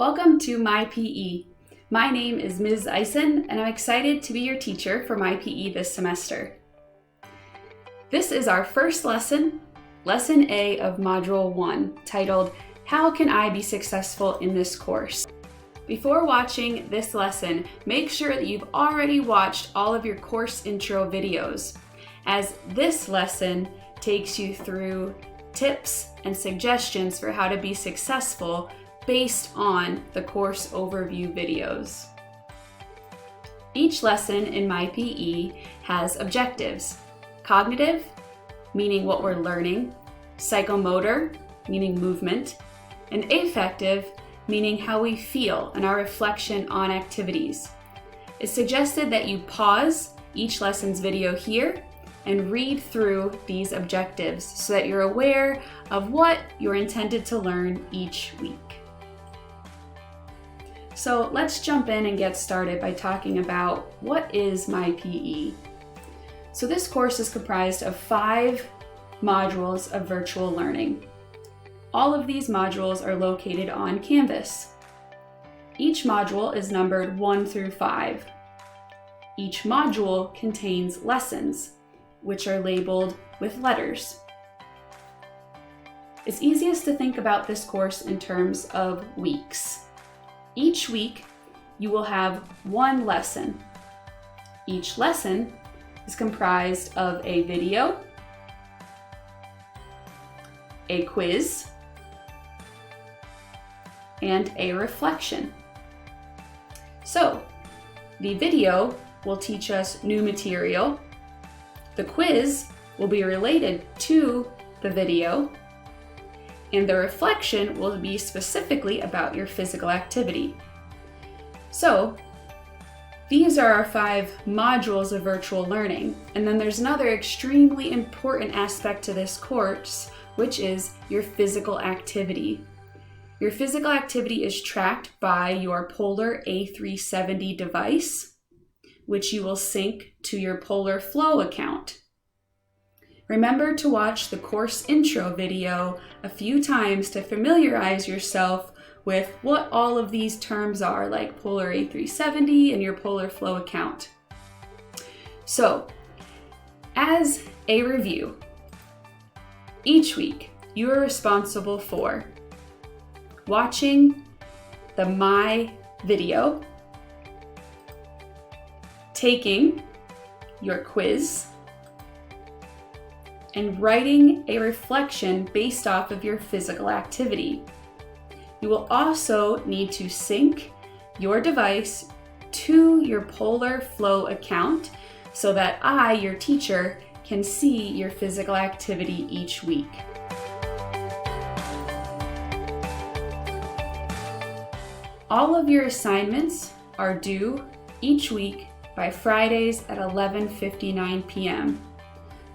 Welcome to My PE. My name is Ms. Eisen, and I'm excited to be your teacher for My PE this semester. This is our first lesson, Lesson A of Module 1, titled, How Can I Be Successful in This Course? Before watching this lesson, make sure that you've already watched all of your course intro videos, as this lesson takes you through tips and suggestions for how to be successful based on the course overview videos. Each lesson in My PE has objectives: cognitive, meaning what we're learning, psychomotor, meaning movement, and affective, meaning how we feel and our reflection on activities. It's suggested that you pause each lesson's video here and read through these objectives so that you're aware of what you're intended to learn each week. So let's jump in and get started by talking about what is My PE. So this course is comprised of 5 modules of virtual learning. All of these modules are located on Canvas. Each module is numbered 1 through 5. Each module contains lessons, which are labeled with letters. It's easiest to think about this course in terms of weeks. Each week, you will have one lesson. Each lesson is comprised of a video, a quiz, and a reflection. So, the video will teach us new material. The quiz will be related to the video, and the reflection will be specifically about your physical activity. So, these are our 5 modules of virtual learning. And then there's another extremely important aspect to this course, which is your physical activity. Your physical activity is tracked by your Polar A370 device, which you will sync to your Polar Flow account. Remember to watch the course intro video a few times to familiarize yourself with what all of these terms are, like Polar A370 and your Polar Flow account. So, as a review, each week you are responsible for watching the My video, taking your quiz, and writing a reflection based off of your physical activity. You will also need to sync your device to your Polar Flow account so that I, your teacher, can see your physical activity each week. All of your assignments are due each week by Fridays at 11:59 p.m.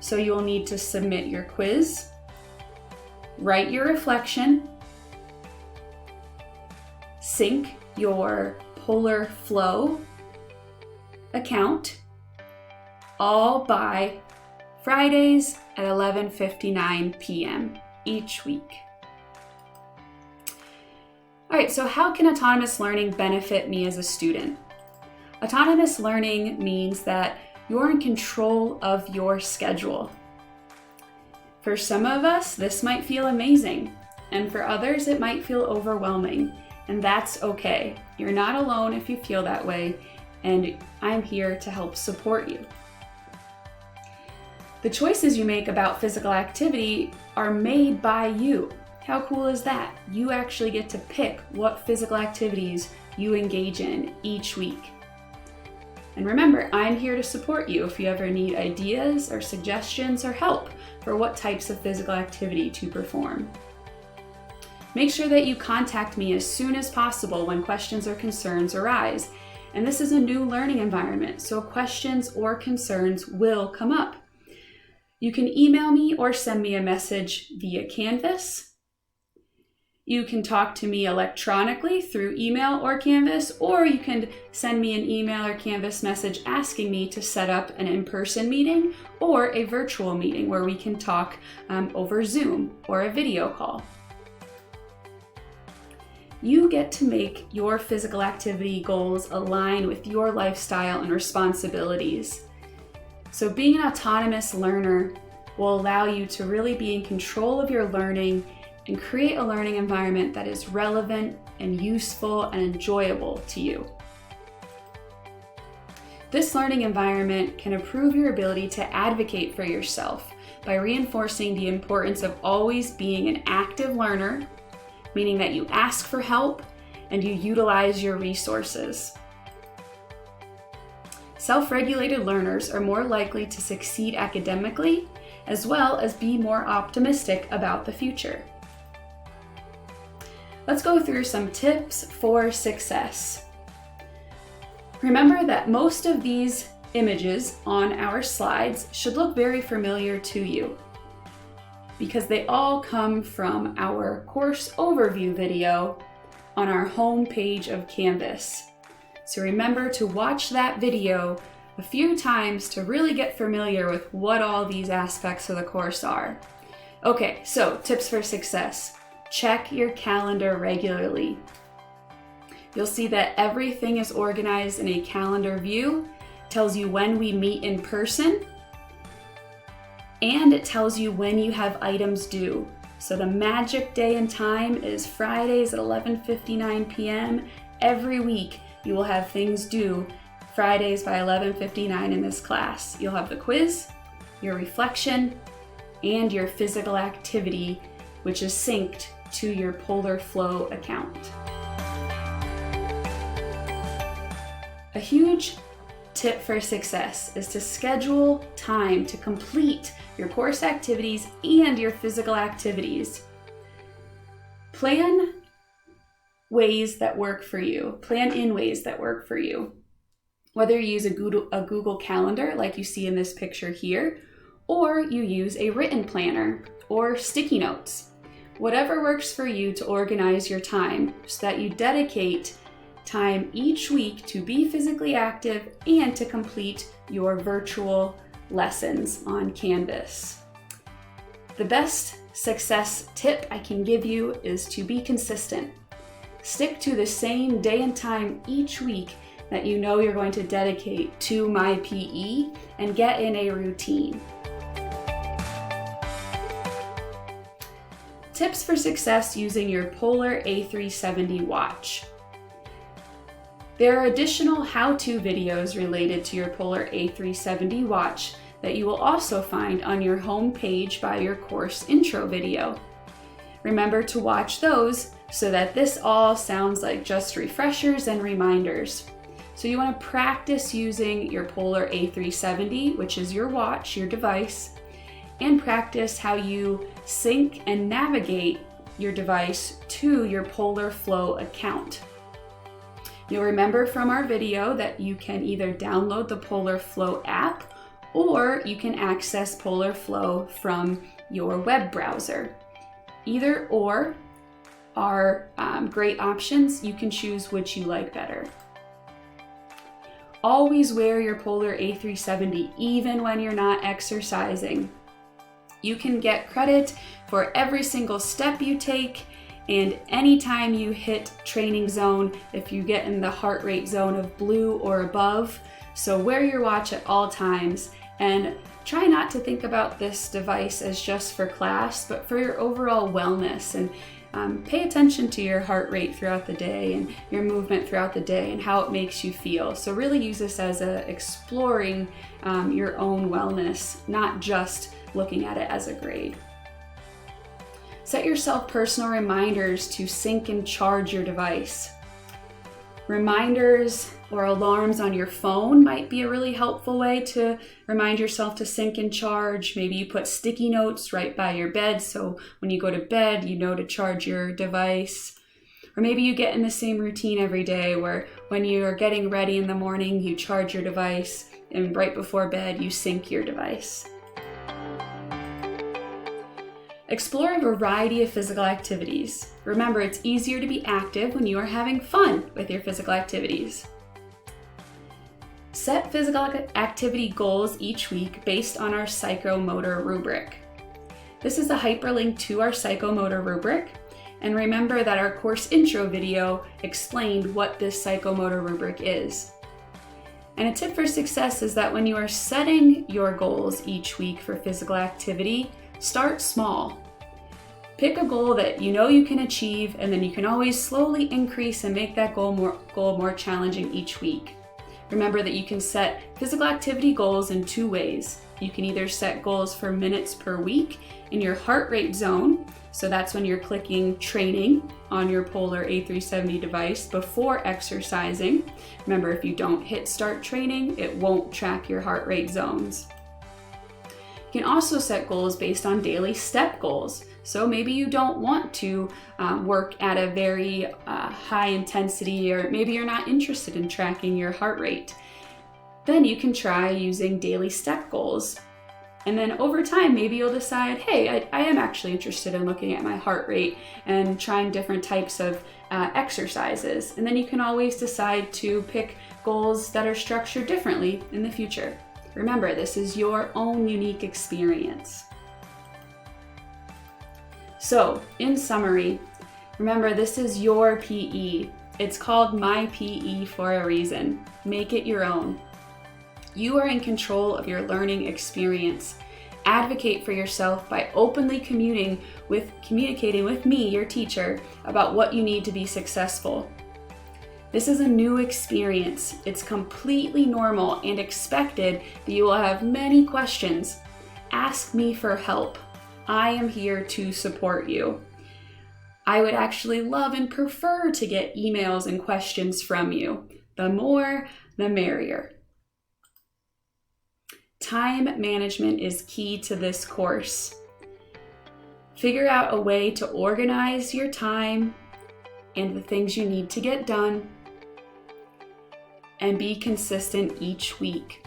So you'll need to submit your quiz, write your reflection, sync your Polar Flow account, all by Fridays at 11:59 p.m. each week. All right, so how can autonomous learning benefit me as a student? Autonomous learning means that you're in control of your schedule. For some of us, this might feel amazing, and for others, it might feel overwhelming, and that's okay. You're not alone if you feel that way, and I'm here to help support you. The choices you make about physical activity are made by you. How cool is that? You actually get to pick what physical activities you engage in each week. And remember, I'm here to support you if you ever need ideas or suggestions or help for what types of physical activity to perform. Make sure that you contact me as soon as possible when questions or concerns arise. And this is a new learning environment, so questions or concerns will come up. You can email me or send me a message via Canvas. You can talk to me electronically through email or Canvas, or you can send me an email or Canvas message asking me to set up an in-person meeting or a virtual meeting where we can talk over Zoom or a video call. you get to make your physical activity goals align with your lifestyle and responsibilities. So being an autonomous learner will allow you to really be in control of your learning and create a learning environment that is relevant and useful and enjoyable to you. This learning environment can improve your ability to advocate for yourself by reinforcing the importance of always being an active learner, meaning that you ask for help and you utilize your resources. Self-regulated learners are more likely to succeed academically, as well as be more optimistic about the future. Let's go through some tips for success. Remember that most of these images on our slides should look very familiar to you because they all come from our course overview video on our home page of Canvas. So remember to watch that video a few times to really get familiar with what all these aspects of the course are. Okay, so tips for success. Check your calendar regularly. You'll see that everything is organized in a calendar view, tells you when we meet in person, and it tells you when you have items due. So the magic day and time is Fridays at 11:59 p.m. Every week you will have things due Fridays by 11:59 in this class. You'll have the quiz, your reflection, and your physical activity, which is synced to your Polar Flow account. A huge tip for success is to schedule time to complete your course activities and your physical activities. Plan ways that work for you. Plan in ways that work for you. Whether you use a Google Calendar like you see in this picture here, or you use a written planner or sticky notes. Whatever works for you to organize your time so that you dedicate time each week to be physically active and to complete your virtual lessons on Canvas. The best success tip I can give you is to be consistent. Stick to the same day and time each week that you know you're going to dedicate to MyPE and get in a routine. Tips for success using your Polar A370 watch. There are additional how-to videos related to your Polar A370 watch that you will also find on your home page by your course intro video. Remember to watch those so that this all sounds like just refreshers and reminders. So you want to practice using your Polar A370, which is your watch, your device, and practice how you sync and navigate your device to your Polar Flow account. You'll remember from our video that you can either download the Polar Flow app or you can access Polar Flow from your web browser. Either or are great options. You can choose which you like better. Always wear your Polar A370 even when you're not exercising. You can get credit for every single step you take and anytime you hit training zone, if you get in the heart rate zone of blue or above. So wear your watch at all times and try not to think about this device as just for class, but for your overall wellness, and pay attention to your heart rate throughout the day and your movement throughout the day and how it makes you feel. So really use this as exploring your own wellness, not just looking at it as a grade. Set yourself personal reminders to sync and charge your device. Reminders or alarms on your phone might be a really helpful way to remind yourself to sync and charge. Maybe you put sticky notes right by your bed, so when you go to bed, you know to charge your device. Or maybe you get in the same routine every day where when you are getting ready in the morning, you charge your device, and right before bed, you sync your device. Explore a variety of physical activities. Remember, it's easier to be active when you are having fun with your physical activities. Set physical activity goals each week based on our psychomotor rubric. This is a hyperlink to our psychomotor rubric, And remember that our course intro video explained what this psychomotor rubric is. And a tip for success is that when you are setting your goals each week for physical activity, start small. Pick a goal that you know you can achieve, and then you can always slowly increase and make that goal more challenging each week. Remember that you can set physical activity goals in two ways. You can either set goals for minutes per week in your heart rate zone, so that's when you're clicking training on your Polar A370 device before exercising. Remember, if you don't hit start training, it won't track your heart rate zones. You can also set goals based on daily step goals. So maybe you don't want to work at a very high intensity, or maybe you're not interested in tracking your heart rate. Then you can try using daily step goals. And then over time, maybe you'll decide, hey, I am actually interested in looking at my heart rate and trying different types of exercises. And then you can always decide to pick goals that are structured differently in the future. Remember, this is your own unique experience. So, in summary, remember, this is your PE. It's called My PE for a reason. Make it your own. You are in control of your learning experience. Advocate for yourself by openly communicating with me, your teacher, about what you need to be successful. This is a new experience. It's completely normal and expected that you will have many questions. Ask me for help. I am here to support you. I would actually love and prefer to get emails and questions from you. The more, the merrier. Time management is key to this course. Figure out a way to organize your time and the things you need to get done, and be consistent each week.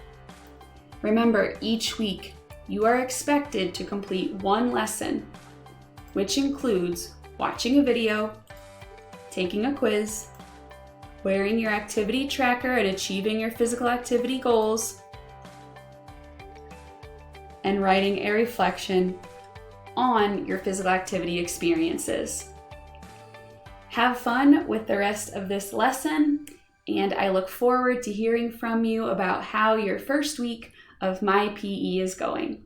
Remember, each week you are expected to complete one lesson, which includes watching a video, taking a quiz, wearing your activity tracker and achieving your physical activity goals, and writing a reflection on your physical activity experiences. Have fun with the rest of this lesson, and I look forward to hearing from you about how your first week of My PE is going.